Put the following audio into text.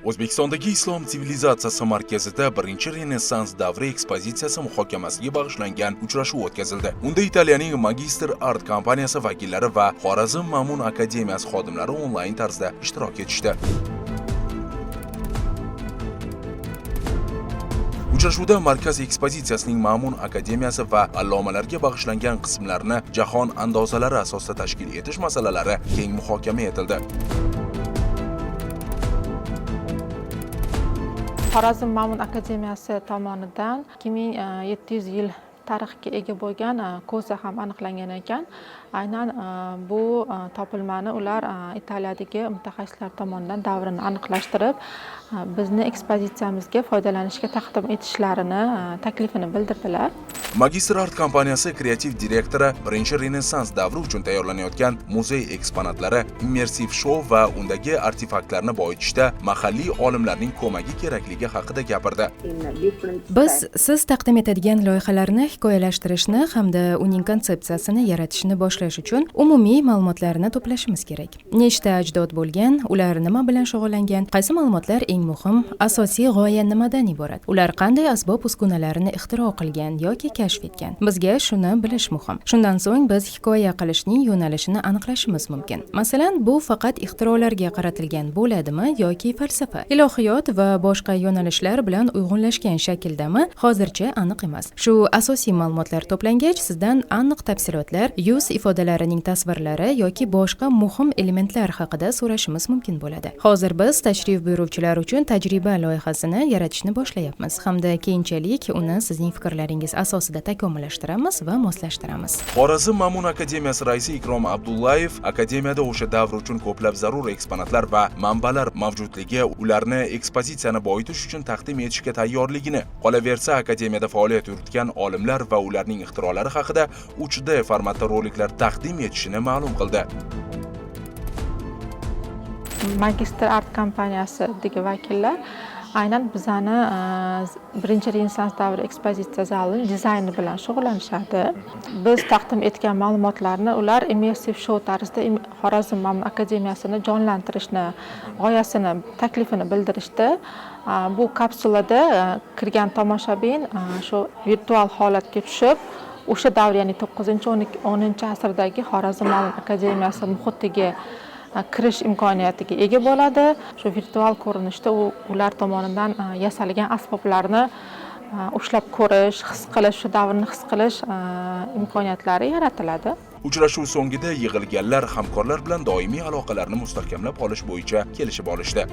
O'zbekistondagi Islom sivilizatsiyasi markazida birinchi Renessans davri ekspozitsiyasi muhokamasiga bag'ishlangan uchrashuv o'tkazildi. Unda Italiyaning Magister Art kompaniyasi vakillari va Xorazm Ma'mun akademiyasi xodimlari onlayn tarzda ishtirok etishdi. Uchrashuvda markaz ekspozitsiyasining Ma'mun akademiyasi va allomalarga bag'ishlangan qismlarini jahon andozalari asosida tashkil etish masalalari keng muhokama etildi. Xorazm Ma'mun akademiyasi tomonidan 2700 yil tarixga ega bo'lgan ko'za ham aniqlangan ekan. Aynan bu topilmani ular Italiyadagi mutaxassislar tomonidan davrini aniqlashtirib, bizni ekspozitsiyamizga foydalanishga taqdim etishlarini taklifini bildirdilar. Magister Art kompaniyasi kreativ direktori birinchi Renessans davri uchun tayyorlanayotgan muzey eksponatlari, immersiv shou va undagi artefaktlarni boyitishda mahalliy olimlarning ko'magi kerakligi haqida gapirdi. Biz siz taqdim etadigan loyihalarni hikoyalashtirishni hamda uning konsepsiyasini yaratishni boshlash uchun umumiy ma'lumotlarni to'plashimiz kerak. Nechta ajdod bo'lgan, ular nima bilan shug'ullangan, qaysi ma'lumotlar eng muhim, asosiy g'oya nimadan iborat, ular qanday asbob-uskunalarini ixtiro qilgan yoki kashf etgan. Bizga shuni bilish muhim. Shundan so'ng biz hikoya qilishning yo'nalishini aniqlashimiz mumkin. Masalan, bu faqat ixtirolarga qaratilgan bo'ladimi yoki falsafa, ilohiyot va boshqa yo'nalishlar bilan uyg'unlashgan shakldami, hozircha aniq emas. Shu asosiy ma'lumotlar to'plangach, sizdan aniq tafsilotlar, yuz ifodalarining tasvirlari yoki boshqa muhim elementlar haqida so'rashimiz mumkin bo'ladi. Hozir biz tashrif buyuruvchilar uchun tajriba loyihasini yaratishni boshlayapmiz hamda keyinchalik uni sizning fikrlaringiz asosida takomillashtiramiz va moslashtiramiz. Xorazm Ma'mun akademiyasi raisi Ikrom Abdullayev akademiyada o'sha davr uchun ko'plab zarur eksponatlar va manbalar mavjudligi, ularni ekspozitsiyani boyitish uchun taqdim etishga tayyorligini, qolaversa akademiyada faoliyat yuritgan olimlar va ularning ixtirolari haqida 3D formatda roliklar taqdim etishini ma'lum qildi. Magister Art kompaniyasidagi vakillar aynan bizani birinchi Renessans davri ekspozitsiya zalining dizayni bilan shug'ullanishadi. Biz taqdim etgan ma'lumotlarni ular immersiv show tarzida Xorazm Ma'mun akademiyasini jonlantirishni, g'oyasini, taklifini bildirishdi. Bu kapsulada kirgan tomoshabin shu virtual holatga tushib, o'sha davr, ya'ni 9-10 asrdagi Xorazm Ma'mun akademiyasi muhitiga kirish imkoniyatiga ega bo'ladi. Shu virtual ko'rinishda ular tomonidan yasalgan asboblarni ushlab ko'rish, his qilish, shu davrni his qilish imkoniyatlari yaratiladi. Uchrashuv so'ngida yig'ilganlar hamkorlar bilan doimiy aloqalarni mustahkamlab qolish bo'yicha kelishib olishdi.